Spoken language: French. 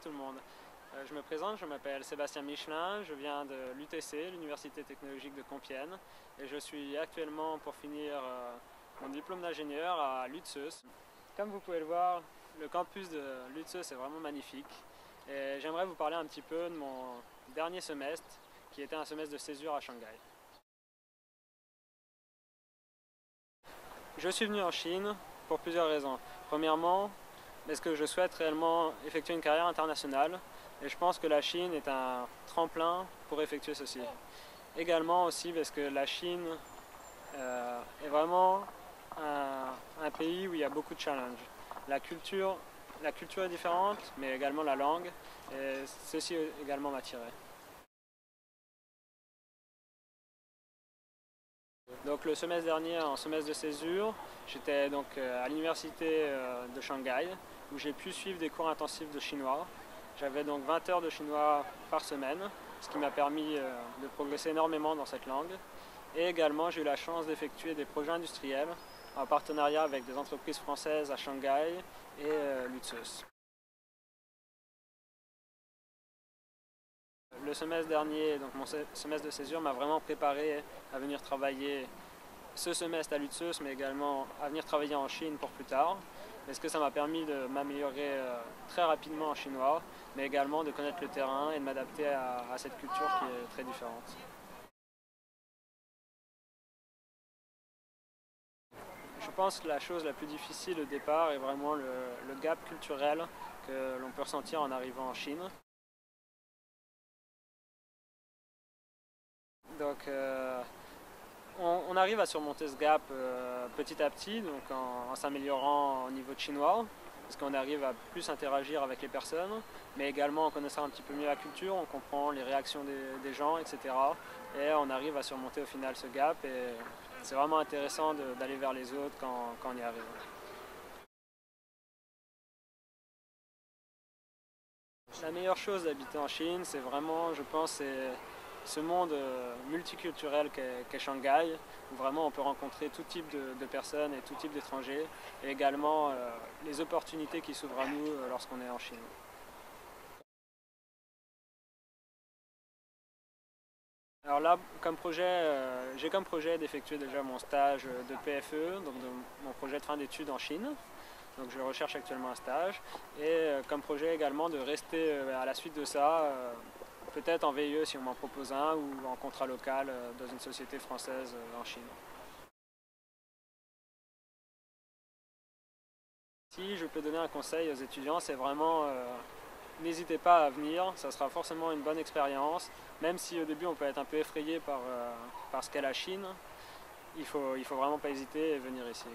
tout le monde. Je me présente, je m'appelle Sébastien Michelin, je viens de l'UTC, l'Université technologique de Compiègne, et je suis actuellement pour finir mon diplôme d'ingénieur à Lutzeus. Comme vous pouvez le voir, le campus de Lutzeus est vraiment magnifique, et j'aimerais vous parler un petit peu de mon dernier semestre, qui était un semestre de césure à Shanghai. Je suis venu en Chine pour plusieurs raisons. Premièrement, parce que je souhaite réellement effectuer une carrière internationale et je pense que la Chine est un tremplin pour effectuer ceci. Également aussi parce que la Chine est vraiment un pays où il y a beaucoup de challenges. La culture est différente, mais également la langue, et ceci également m'attirait. Donc le semestre dernier, en semestre de césure, j'étais donc à l'université de Shanghai, où j'ai pu suivre des cours intensifs de chinois. J'avais donc 20 heures de chinois par semaine, ce qui m'a permis de progresser énormément dans cette langue. Et également, j'ai eu la chance d'effectuer des projets industriels en partenariat avec des entreprises françaises à Shanghai et Lutzeus. Le semestre dernier, donc mon semestre de césure, m'a vraiment préparé à venir travailler ce semestre à Lutzeus, mais également à venir travailler en Chine pour plus tard. Parce que ça m'a permis de m'améliorer très rapidement en chinois, mais également de connaître le terrain et de m'adapter à cette culture qui est très différente. Je pense que la chose la plus difficile au départ est vraiment le gap culturel que l'on peut ressentir en arrivant en Chine. Donc on arrive à surmonter ce gap petit à petit, donc en s'améliorant au niveau de chinois, parce qu'on arrive à plus interagir avec les personnes, mais également en connaissant un petit peu mieux la culture, on comprend les réactions des gens, etc. Et on arrive à surmonter au final ce gap, et c'est vraiment intéressant d'aller vers les autres quand on y arrive. La meilleure chose d'habiter en Chine, c'est vraiment, je pense, c'est ce monde multiculturel qu'est Shanghai, où vraiment on peut rencontrer tout type de personnes et tout type d'étrangers, et également les opportunités qui s'ouvrent à nous lorsqu'on est en Chine. Alors là, j'ai comme projet d'effectuer déjà mon stage de PFE, donc de mon projet de fin d'études en Chine. Donc je recherche actuellement un stage, et comme projet également de rester à la suite de ça, peut-être en VIE si on m'en propose un, ou en contrat local dans une société française en Chine. Si je peux donner un conseil aux étudiants, c'est vraiment n'hésitez pas à venir, ça sera forcément une bonne expérience, même si au début on peut être un peu effrayé par ce qu'est la Chine, il faut vraiment pas hésiter et venir ici.